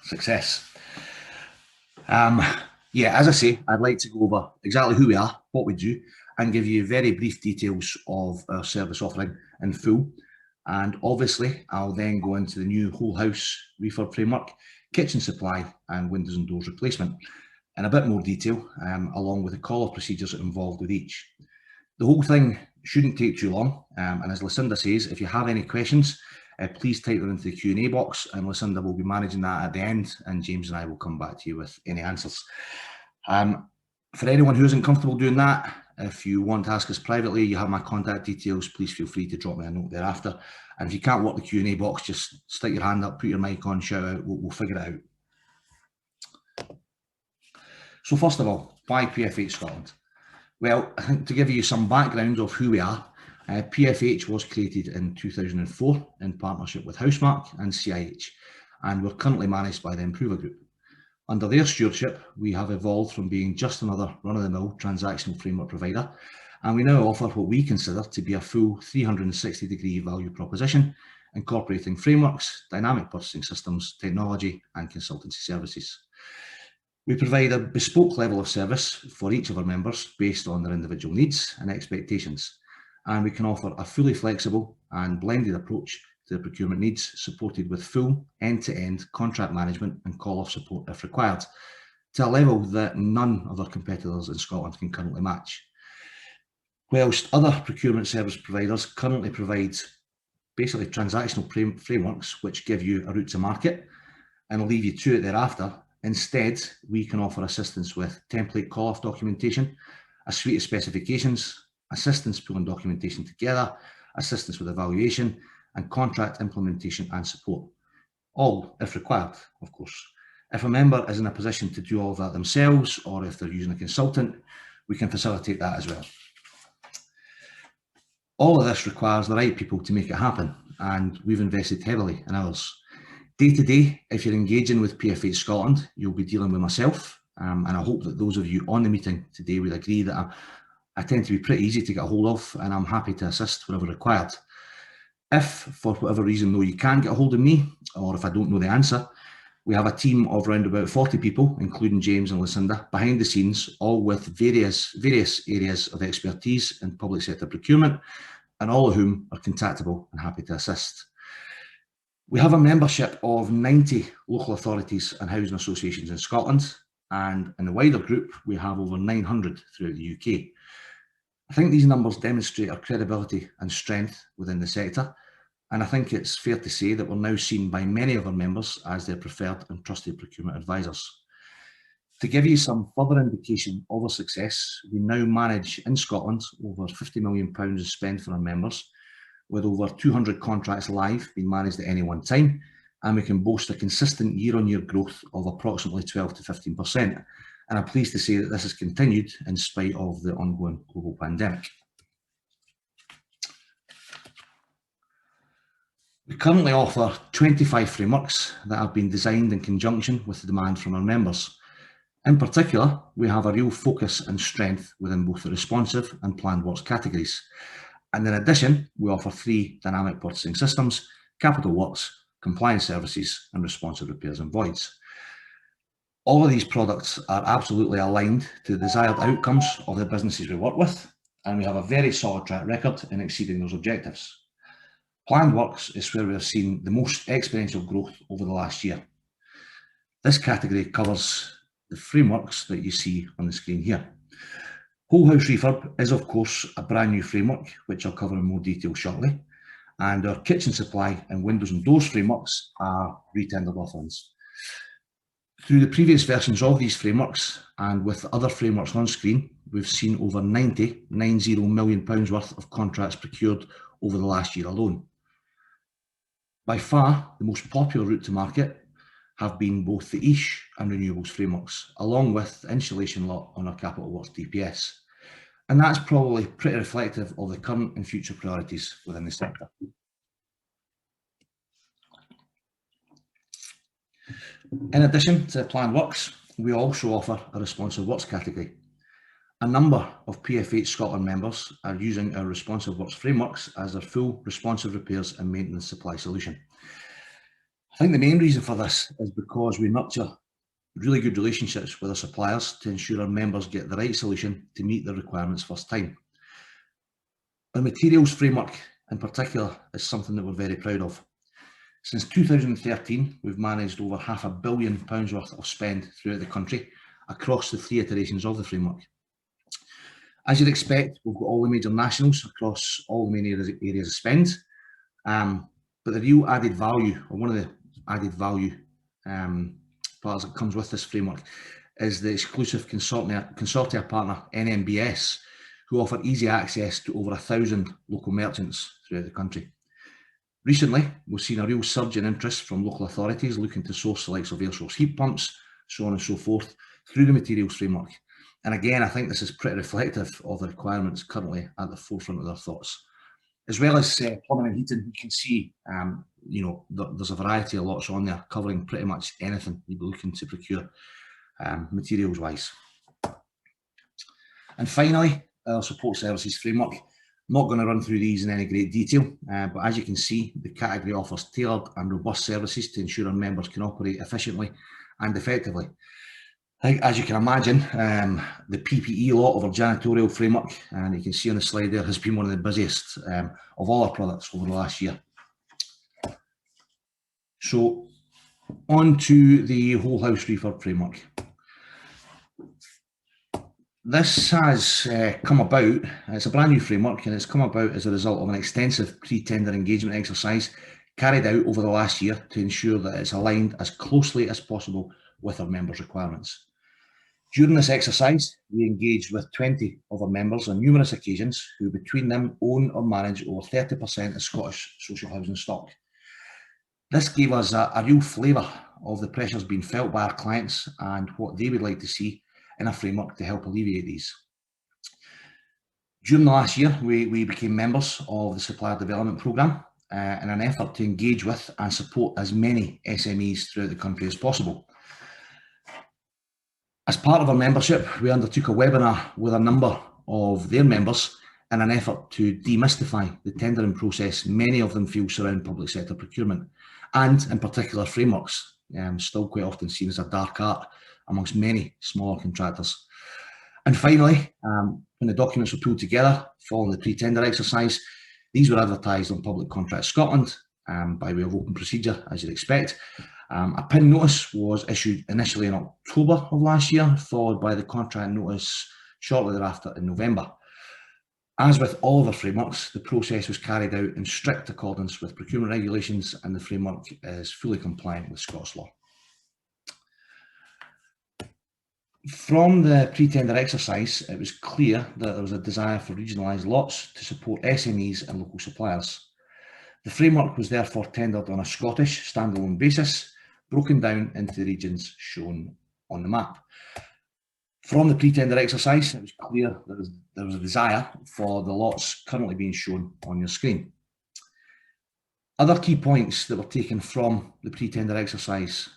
success. Yeah, as I say, I'd like to go over exactly who we are, what we do, and give you very brief details of our service offering in full. And obviously, I'll then go into the new whole house refurb framework, kitchen supply, and windows and doors replacement in a bit more detail, along with the call-off procedures involved with each. The whole thing shouldn't take too long, and as Lucinda says, if you have any questions, please type them into the Q&A box, and Lucinda will be managing that at the end, and James and I will come back to you with any answers. For anyone who isn't comfortable doing that, if you want to ask us privately, you have my contact details, please feel free to drop me a note thereafter. And if you can't work the Q&A box, just stick your hand up, put your mic on, shout out, we'll figure it out. So first of all, why PfH Scotland? Well, I think to give you some background of who we are, PfH was created in 2004 in partnership with Housemarque and CIH, and we're currently managed by the Improver Group. Under their stewardship, we have evolved from being just another run-of-the-mill transactional framework provider, and we now offer what we consider to be a full 360-degree value proposition, incorporating frameworks, dynamic purchasing systems, technology, and consultancy services. We provide a bespoke level of service for each of our members based on their individual needs and expectations, and we can offer a fully flexible and blended approach to the procurement needs, supported with full end-to-end contract management and call-off support if required, to a level that none of our competitors in Scotland can currently match. Whilst other procurement service providers currently provide basically transactional frameworks which give you a route to market and leave you to it thereafter, instead we can offer assistance with template call-off documentation, a suite of specifications, assistance pulling documentation together, assistance with evaluation, and contract implementation and support, all if required, of course. If a member is in a position to do all of that themselves, or if they're using a consultant, we can facilitate that as well. All of this requires the right people to make it happen, and we've invested heavily in ours. Day to day, if you're engaging with PfH Scotland, you'll be dealing with myself, and I hope that those of you on the meeting today would agree that I tend to be pretty easy to get a hold of, and I'm happy to assist wherever required. If, for whatever reason, though, you can't get a hold of me, or if I don't know the answer, we have a team of around about 40 people, including James and Lucinda, behind the scenes, all with various areas of expertise in public sector procurement, and all of whom are contactable and happy to assist. We have a membership of 90 local authorities and housing associations in Scotland, and in the wider group, we have over 900 throughout the UK. I think these numbers demonstrate our credibility and strength within the sector, and I think it's fair to say that we're now seen by many of our members as their preferred and trusted procurement advisors. To give you some further indication of our success, we now manage in Scotland over £50 million in spend for our members, with over 200 contracts live being managed at any one time, and we can boast a consistent year-on-year growth of approximately 12 to 15%. And I'm pleased to say that this has continued in spite of the ongoing global pandemic. We currently offer 25 frameworks that have been designed in conjunction with the demand from our members. In particular, we have a real focus and strength within both the responsive and planned works categories. And in addition, we offer 3 dynamic purchasing systems: capital works, compliance services, and responsive repairs and voids. All of these products are absolutely aligned to the desired outcomes of the businesses we work with, and we have a very solid track record in exceeding those objectives. Planned works is where we have seen the most exponential growth over the last year. This category covers the frameworks that you see on the screen here. Whole house refurb is, of course, a brand new framework, which I'll cover in more detail shortly, and our kitchen supply and windows and doors frameworks are re-tendered offerings. Through the previous versions of these frameworks, and with other frameworks on screen, we've seen over £90 million worth of contracts procured over the last year alone. By far, the most popular route to market have been both the EISH and renewables frameworks, along with the insulation lot on our capital works DPS. And that's probably pretty reflective of the current and future priorities within the sector. In addition to planned works, we also offer a responsive works category. A number of PfH Scotland members are using our responsive works frameworks as their full responsive repairs and maintenance supply solution. I think the main reason for this is because we nurture really good relationships with our suppliers to ensure our members get the right solution to meet their requirements first time. Our materials framework in particular is something that we're very proud of. Since 2013, we've managed over £500 million worth of spend throughout the country across the 3 iterations of the framework. As you'd expect, we've got all the major nationals across all the main areas of spend, but the real added value, or one of the added value parts that comes with this framework, is the exclusive consortia partner NMBS, who offer easy access to over 1,000 local merchants throughout the country. Recently, we've seen a real surge in interest from local authorities looking to source the likes of air source heat pumps, so on and so forth, through the materials framework. And again, I think this is pretty reflective of the requirements currently at the forefront of their thoughts. As well as plumbing and heating, you can see, there's a variety of lots on there covering pretty much anything you'd be looking to procure materials-wise. And finally, our support services framework. Not going to run through these in any great detail, but as you can see, the category offers tailored and robust services to ensure our members can operate efficiently and effectively. As you can imagine, the PPE lot of our janitorial framework, and you can see on the slide there, has been one of the busiest of all our products over the last year. So on to the whole house refurb framework. This has come about, it's a brand new framework, and it's come about as a result of an extensive pre-tender engagement exercise carried out over the last year to ensure that it's aligned as closely as possible with our members' requirements. During this exercise, we engaged with 20 of our members on numerous occasions who between them own or manage over 30% of Scottish social housing stock. This gave us a real flavour of the pressures being felt by our clients and what they would like to see in a framework to help alleviate these. During the last year, we became members of the Supplier Development Programme in an effort to engage with and support as many SMEs throughout the country as possible. As part of our membership, we undertook a webinar with a number of their members in an effort to demystify the tendering process many of them feel surround public sector procurement, and in particular frameworks, still quite often seen as a dark art amongst many smaller contractors. And finally, when the documents were pulled together following the pre-tender exercise, these were advertised on PfH Scotland by way of open procedure, as you'd expect. A PIN notice was issued initially in October of last year, followed by the contract notice shortly thereafter in November. As with all of our frameworks, the process was carried out in strict accordance with procurement regulations, and the framework is fully compliant with Scots law. From the pre-tender exercise, it was clear that there was a desire for regionalised lots to support SMEs and local suppliers. The framework was therefore tendered on a Scottish standalone basis, broken down into the regions shown on the map. From the pre-tender exercise, it was clear that there was a desire for the lots currently being shown on your screen. Other key points that were taken from the pre-tender exercise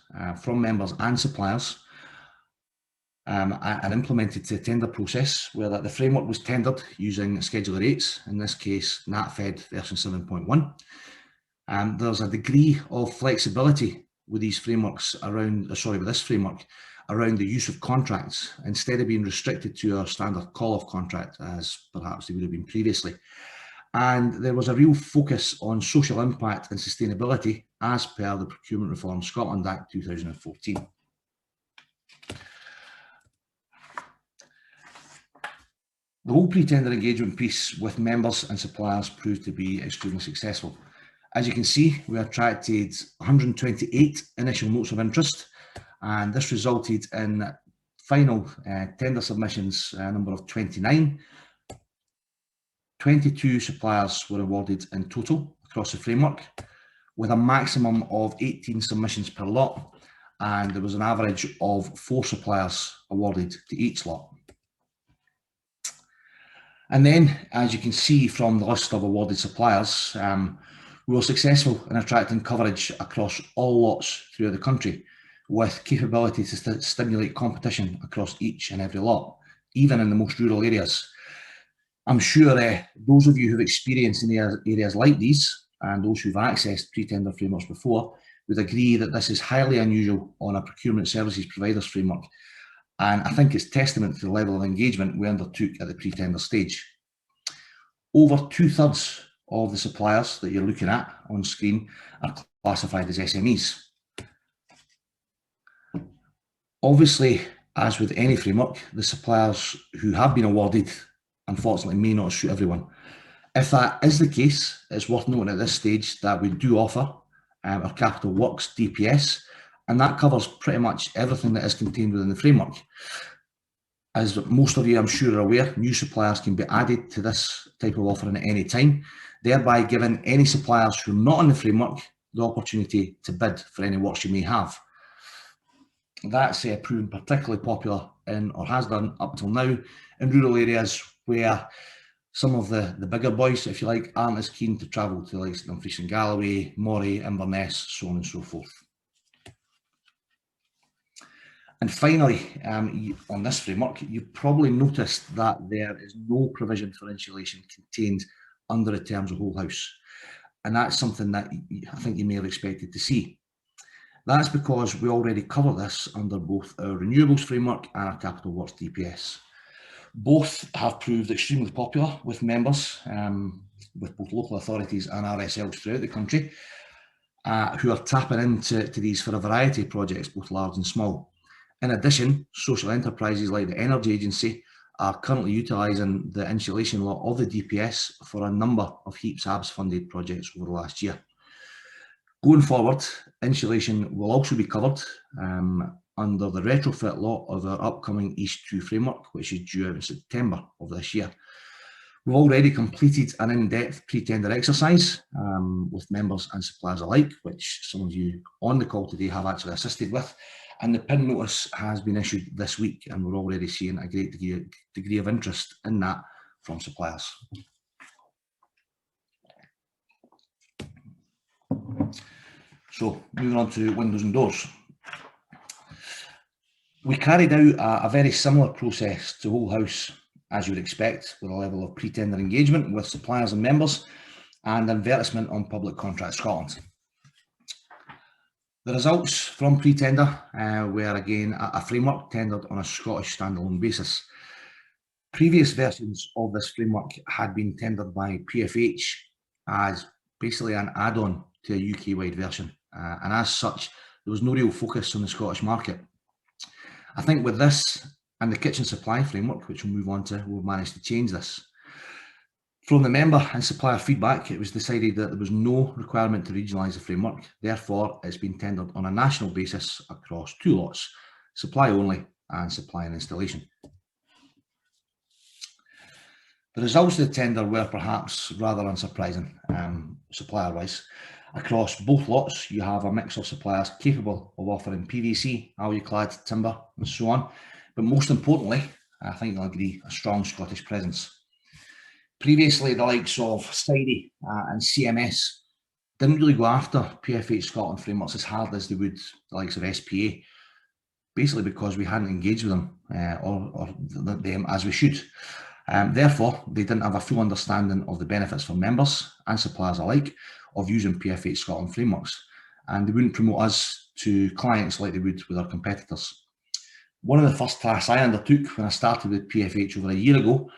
from members and suppliers and implemented to the tender process were that the framework was tendered using Scheduler 8s, in this case NatFed version 7.1. There's a degree of flexibility with these frameworks with this framework around the use of contracts, instead of being restricted to our standard call-off contract as perhaps they would have been previously. And there was a real focus on social impact and sustainability as per the Procurement Reform Scotland Act 2014. The whole pre-tender engagement piece with members and suppliers proved to be extremely successful. As you can see, we attracted 128 initial notes of interest, and this resulted in final tender submissions number of 29. 22 suppliers were awarded in total across the framework, with a maximum of 18 submissions per lot, and there was an average of 4 suppliers awarded to each lot. And then, as you can see from the list of awarded suppliers, we were successful in attracting coverage across all lots throughout the country, with capability to stimulate competition across each and every lot, even in the most rural areas. I'm sure those of you who've experienced in areas like these, and those who've accessed pre-tender frameworks before, would agree that this is highly unusual on a procurement services providers framework, and I think it's testament to the level of engagement we undertook at the pre-tender stage. Over 2/3 of the suppliers that you're looking at on screen are classified as SMEs. Obviously, as with any framework, the suppliers who have been awarded, unfortunately, may not suit everyone. If that is the case, it's worth noting at this stage that we do offer our Capital Works DPS, and that covers pretty much everything that is contained within the framework. As most of you, I'm sure, are aware, new suppliers can be added to this type of offering at any time, thereby giving any suppliers who are not in the framework the opportunity to bid for any works you may have. That's proven particularly popular in, or has done up till now, in rural areas where some of the bigger boys, if you like, aren't as keen to travel to like Dumfries and Galloway, Moray, Inverness, so on and so forth. And finally, on this framework, you've probably noticed that there is no provision for insulation contained under the terms of whole house. And that's something that I think you may have expected to see. That's because we already cover this under both our renewables framework and our Capital Works DPS. Both have proved extremely popular with members, with both local authorities and RSLs throughout the country, who are tapping into these for a variety of projects, both large and small. In addition, social enterprises like the Energy Agency are currently utilising the insulation law of the DPS for a number of HEAPS HABS funded projects over the last year. Going forward, insulation will also be covered under the retrofit law of our upcoming East 2 framework, which is due out in September of this year. We've already completed an in-depth pre-tender exercise with members and suppliers alike, which some of you on the call today have actually assisted with, and the PIN notice has been issued this week, and we're already seeing a great degree of interest in that from suppliers. So, moving on to windows and doors. We carried out a very similar process to whole house, as you would expect, with a level of pre-tender engagement with suppliers and members and advertisement on Public Contract Scotland. The results from pre-tender were again a framework tendered on a Scottish standalone basis. Previous versions of this framework had been tendered by PfH as basically an add-on to a UK-wide version, and as such, there was no real focus on the Scottish market. I think with this and the kitchen supply framework, which we'll move on to, we've managed to change this. From the member and supplier feedback, it was decided that there was no requirement to regionalise the framework. Therefore, it's been tendered on a national basis across 2 lots, supply only and supply and installation. The results of the tender were perhaps rather unsurprising, supplier-wise. Across both lots, you have a mix of suppliers capable of offering PVC, aluclad, timber, and so on. But most importantly, I think you'll agree, a strong Scottish presence. Previously, the likes of SIDI and CMS didn't really go after PfH Scotland frameworks as hard as they would the likes of SPA, basically because we hadn't engaged with them or them as we should. Therefore, they didn't have a full understanding of the benefits for members and suppliers alike of using PfH Scotland frameworks, and they wouldn't promote us to clients like they would with our competitors. One of the first tasks I undertook when I started with PfH over a year ago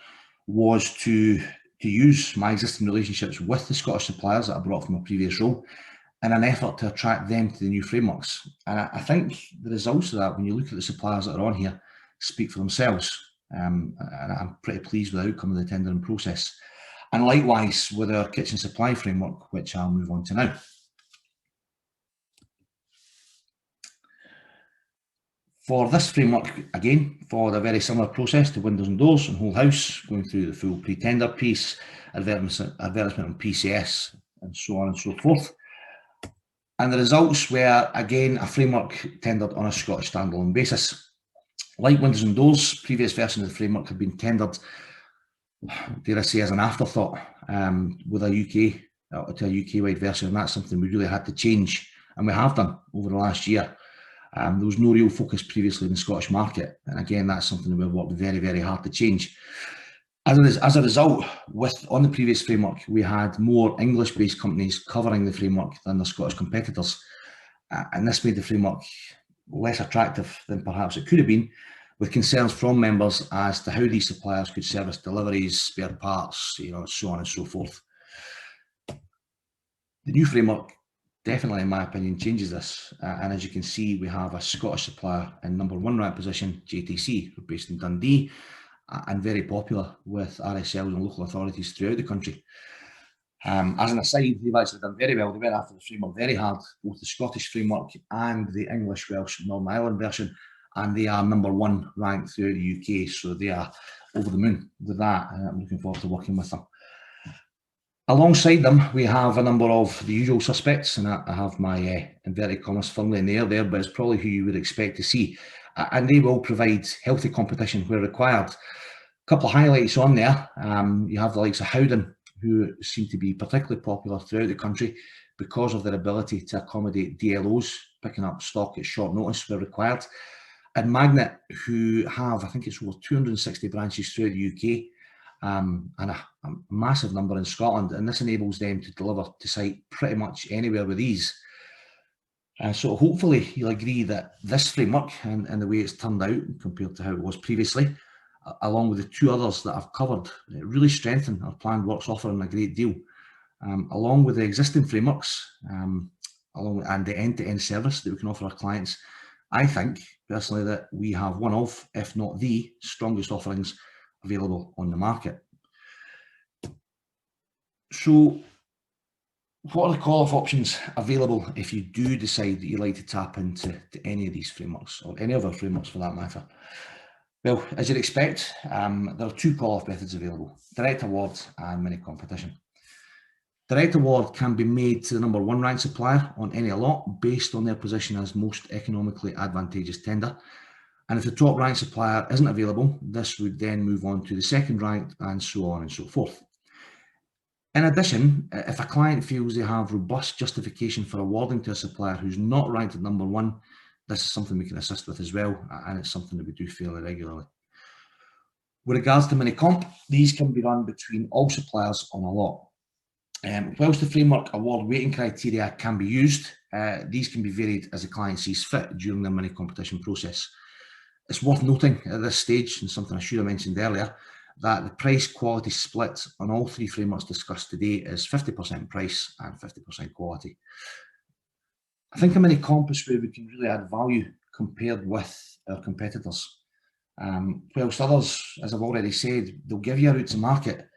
was to use my existing relationships with the Scottish suppliers that I brought from a previous role in an effort to attract them to the new frameworks. And I think the results of that, when you look at the suppliers that are on here, speak for themselves. And I'm pretty pleased with the outcome of the tendering process. And likewise with our kitchen supply framework, which I'll move on to now. For this framework, again, followed a very similar process to windows and doors and whole house, going through the full pre-tender piece, advertisement on PCS, and so on and so forth. And the results were, again, a framework tendered on a Scottish standalone basis. Like windows and doors, previous versions of the framework have been tendered, dare I say, as an afterthought with a UK-wide version, and that's something we really had to change, and we have done over the last year. There was no real focus previously in the Scottish market, and again, that's something that we've worked very, very hard to change. As a result, on the previous framework, we had more English-based companies covering the framework than the Scottish competitors, And this made the framework less attractive than perhaps it could have been, with concerns from members as to how these suppliers could service deliveries, spare parts, so on and so forth. The new framework definitely, in my opinion, changes this. And as you can see, we have a Scottish supplier in #1 rank position, JTC, who are based in Dundee, and very popular with RSLs and local authorities throughout the country. As an aside, they've actually done very well. They went after the framework very hard, both the Scottish framework and the English, Welsh, Northern Ireland version, and they are #1 ranked throughout the UK, so they are over the moon with that, and I'm looking forward to working with them. Alongside them, we have a number of the usual suspects, and I have my inverted commas firmly in the air there, but it's probably who you would expect to see, and they will provide healthy competition where required. A couple of highlights on there. You have the likes of Howden, who seem to be particularly popular throughout the country because of their ability to accommodate DLOs, picking up stock at short notice where required. And Magnet, who have, I think it's over 260 branches throughout the UK, and a massive number in Scotland, and this enables them to deliver to site pretty much anywhere with ease. So hopefully you'll agree that this framework and the way it's turned out compared to how it was previously, along with the two others that I've covered, it really strengthen our planned works offering a great deal. Along with the existing frameworks, and the end-to-end service that we can offer our clients, I think personally that we have one of, if not the strongest offerings available on the market. So what are the call-off options available if you do decide that you'd like to tap into any of these frameworks, or any other frameworks for that matter? Well, as you'd expect, there are two call-off methods available: direct award and mini competition. Direct award can be made to the #1 ranked supplier on any lot based on their position as most economically advantageous tender. And if the top ranked supplier isn't available, this would then move on to the second ranked, and so on and so forth. In addition, if a client feels they have robust justification for awarding to a supplier who's not ranked at #1, this is something we can assist with as well, and it's something that we do fairly regularly. With regards to mini comp, these can be run between all suppliers on a lot. Whilst the framework award weighting criteria can be used, these can be varied as the client sees fit during the mini competition process. It's worth noting at this stage, and something I should have mentioned earlier, that the price quality split on all three frameworks discussed today is 50% price and 50% quality. I think a mini comp is where we can really add value compared with our competitors. Whilst others, as I've already said, they'll give you a route to market,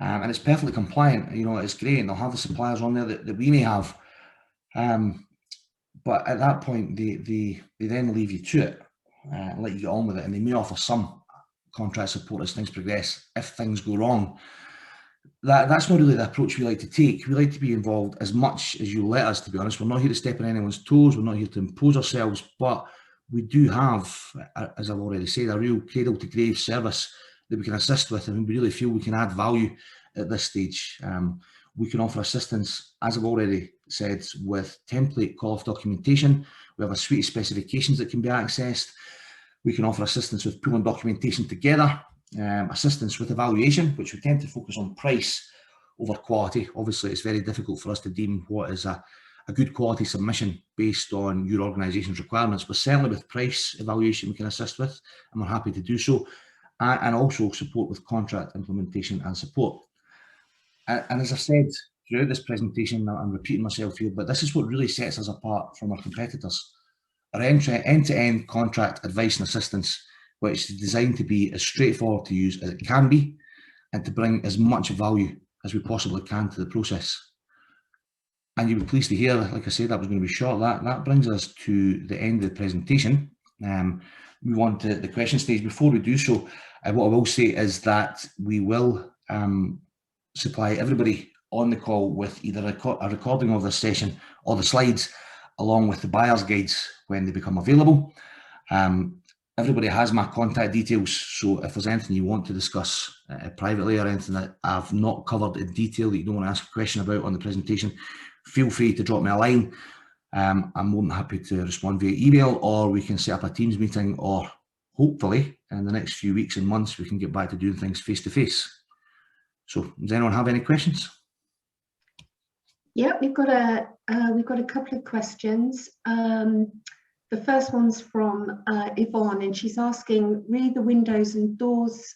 and it's perfectly compliant. It's great, and they'll have the suppliers on there that we may have. But at that point, they then leave you to it and let you get on with it, and they may offer some contract support as things progress if things go wrong. That's not really the approach we like to take. We like to be involved as much as you let us, to be honest. We're not here to step on anyone's toes. We're not here to impose ourselves, but we do have, as I've already said, a real cradle to grave service that we can assist with, and we really feel we can add value at this stage. We can offer assistance, as I've already said, with template call-off documentation. We have a suite of specifications that can be accessed. We can offer assistance with pulling documentation together, assistance with evaluation, which we tend to focus on price over quality. Obviously, it's very difficult for us to deem what is a good quality submission based on your organisation's requirements, but certainly with price evaluation we can assist with, and we're happy to do so, and also support with contract implementation and support. And as I've said throughout this presentation, I'm repeating myself here, but this is what really sets us apart from our competitors. Our end-to-end contract advice and assistance, which is designed to be as straightforward to use as it can be, and to bring as much value as we possibly can to the process. And you'll be pleased to hear, like I said, that was going to be short. That brings us to the end of the presentation. Move on to the question stage. Before we do so, what I will say is that we will supply everybody on the call with either a recording of this session or the slides, along with the buyer's guides when they become available. Everybody has my contact details, so if there's anything you want to discuss privately, or anything that I've not covered in detail that you don't want to ask a question about on the presentation, feel free to drop me a line. I'm more than happy to respond via email, or we can set up a Teams meeting, or hopefully in the next few weeks and months we can get back to doing things face to face. So does anyone have any questions? Yeah, we've got a couple of questions. The first one's from Yvonne, and she's asking, read the windows and doors.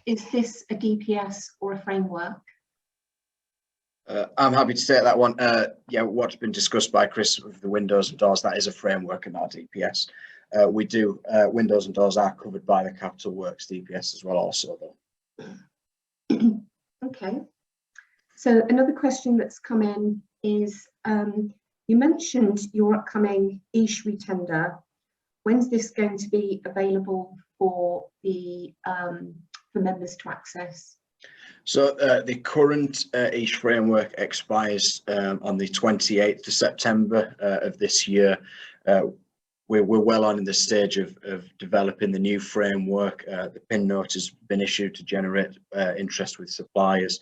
Is this a DPS or a framework? I'm happy to take that one. Yeah, what's been discussed by Chris with the windows and doors, that is a framework and not DPS. We do, windows and doors are covered by the Capital Works DPS as well also though. Okay. So another question that's come in is, you mentioned your upcoming EISH retender. When's this going to be available for the for members to access? So the current EISH framework expires on the 28th of September of this year. We're well on in the stage of developing the new framework. The PIN note has been issued to generate interest with suppliers.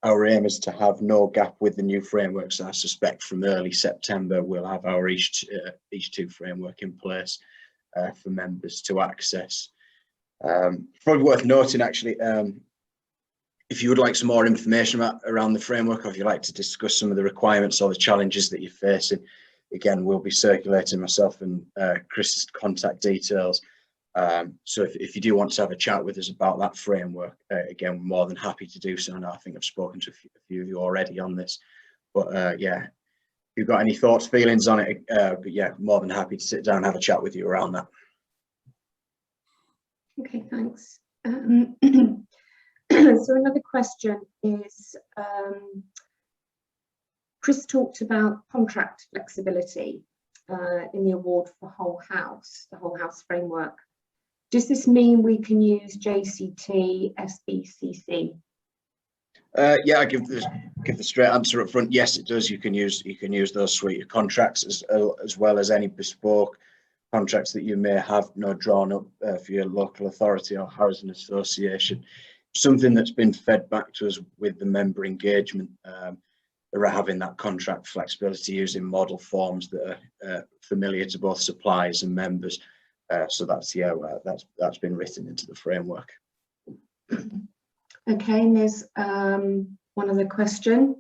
Our aim is to have no gap with the new framework, so I suspect from early September we'll have our EISH2 framework in place for members to access. Probably worth noting actually, if you would like some more information around the framework, or if you'd like to discuss some of the requirements or the challenges that you're facing, again, we'll be circulating myself and Chris's contact details. So if you do want to have a chat with us about that framework, again, we're more than happy to do so. Now, I think I've spoken to a few of you already on this, but yeah, if you've got any thoughts, feelings on it, but yeah, more than happy to sit down and have a chat with you around that. Okay, thanks. So another question is, Chris talked about contract flexibility in the award for whole house, the whole house framework. Does this mean we can use JCT, SBCC? Yeah, I give the straight answer up front. Yes, it does. You can use those suite of contracts as well as any bespoke contracts that you may have drawn up for your local authority or housing association. Something that's been fed back to us with the member engagement, around having that contract flexibility using model forms that are familiar to both suppliers and members. So that's, yeah, that's been written into the framework. Okay, and there's one other question.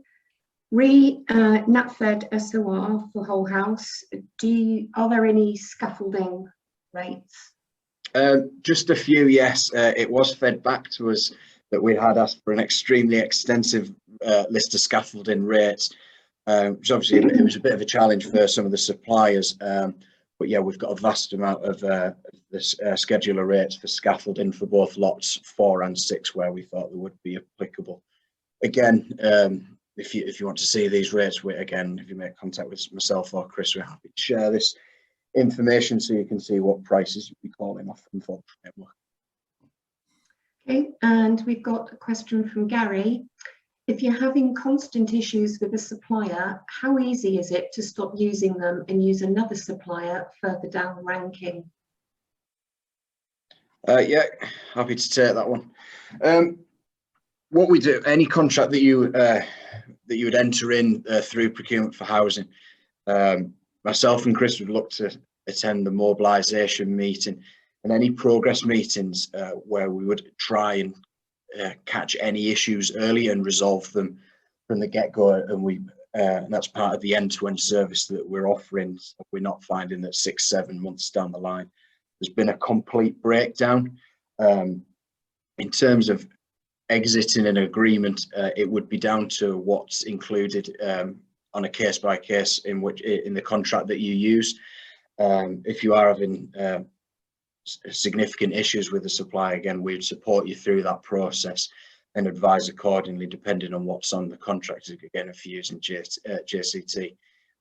NatFed SOR for whole house. Are there any scaffolding rates? Just a few, yes. It was fed back to us that we had asked for an extremely extensive list of scaffolding rates, which obviously it was a bit of a challenge for some of the suppliers. But yeah, we've got a vast amount of the scheduler rates for scaffolding for both lots 4 and 6, where we thought they would be applicable. Again, if you want to see these rates, again, if you make contact with myself or Chris, we're happy to share this information so you can see what prices you'd be calling off them for the framework. Okay, and we've got a question from Gary. If you're having constant issues with a supplier, how easy is it to stop using them and use another supplier further down the ranking? Yeah, happy to take that one. What we do, any contract that you would enter in through procurement for housing, myself and Chris would look to attend the mobilisation meeting and any progress meetings where we would try and catch any issues early and resolve them from the get-go, and that's part of the end-to-end service that we're offering. So we're not finding that 6-7 months down the line there's been a complete breakdown. In terms of exiting an agreement, it would be down to what's included on a case-by-case in the contract that you use. If you are having significant issues with the supply, again, we'd support you through that process and advise accordingly, depending on what's on the contract. Again, if you're using JCT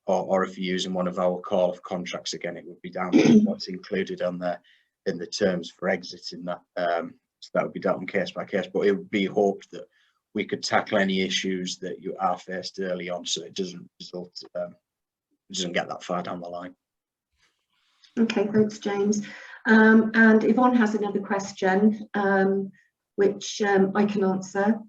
or if you're using one of our core contracts, again, it would be down to what's included on there in the terms for exiting that. So that would be done case by case, but it would be hoped that we could tackle any issues that you are faced early on, so it doesn't result, doesn't get that far down the line. Okay, thanks, James. And Yvonne has another question, which I can answer.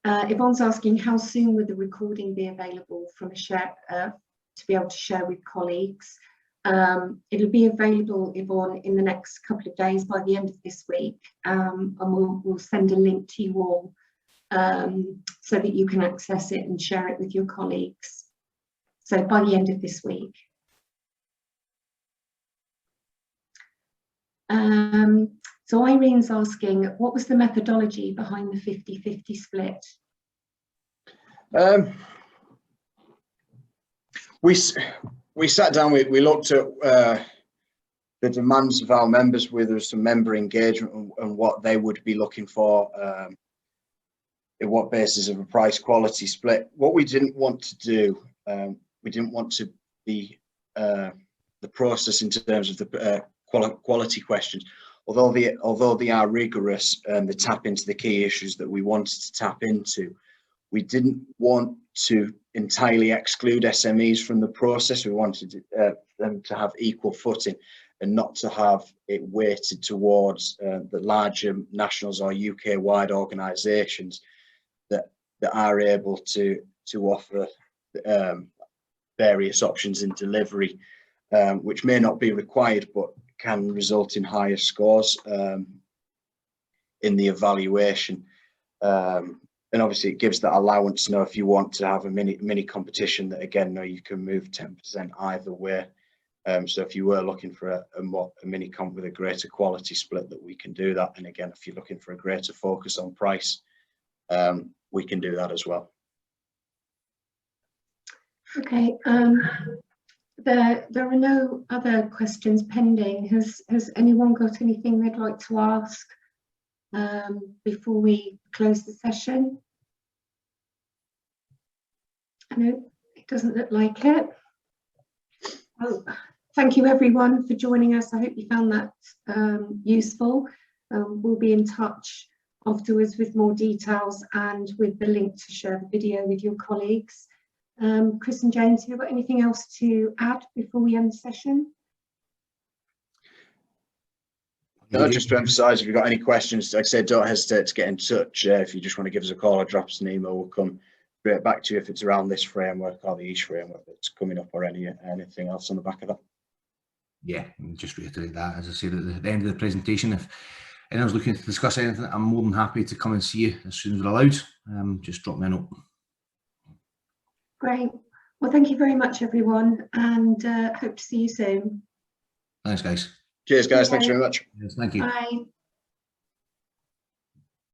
Yvonne's asking, how soon would the recording be available from a share to be able to share with colleagues? It'll be available, Yvonne, in the next couple of days, by the end of this week, and we'll send a link to you all so that you can access it and share it with your colleagues. So by the end of this week. So Irene's asking, what was the methodology behind the 50-50 split? We sat down, we looked at the demands of our members, with some member engagement and what they would be looking for, in what basis of a price quality split. What we didn't want to do, we didn't want to be the process in terms of the quality questions, although they are rigorous and they tap into the key issues that we wanted to tap into. We didn't want to entirely exclude SMEs from the process. We wanted them to have equal footing and not to have it weighted towards the larger nationals or UK-wide organisations that are able to offer various options in delivery, which may not be required but can result in higher scores in the evaluation. And obviously it gives that allowance. If you want to have a mini competition, that again, you can move 10% either way. So if you were looking for a mini comp with a greater quality split, that we can do that. And again, if you're looking for a greater focus on price, we can do that as well. Okay. There are no other questions pending. Has anyone got anything they'd like to ask before we close the session? No, it doesn't look like it. Oh, thank you everyone for joining us. I hope you found that useful. We'll be in touch afterwards with more details and with the link to share the video with your colleagues. Chris and James, have you got anything else to add before we end the session? No, just to emphasise, if you've got any questions, like I said, don't hesitate to get in touch. If you just want to give us a call or drop us an email, we'll come straight back to you if it's around this framework or the EASH framework that's coming up, or anything else on the back of that. Yeah, and just reiterate that, as I said at the end of the presentation, if anyone's looking to discuss anything, I'm more than happy to come and see you as soon as we're allowed. Just drop me a note. Great. Well, thank you very much, everyone, and hope to see you soon. Thanks, guys. Cheers, guys. Thanks very much. Yes, thank you. Bye.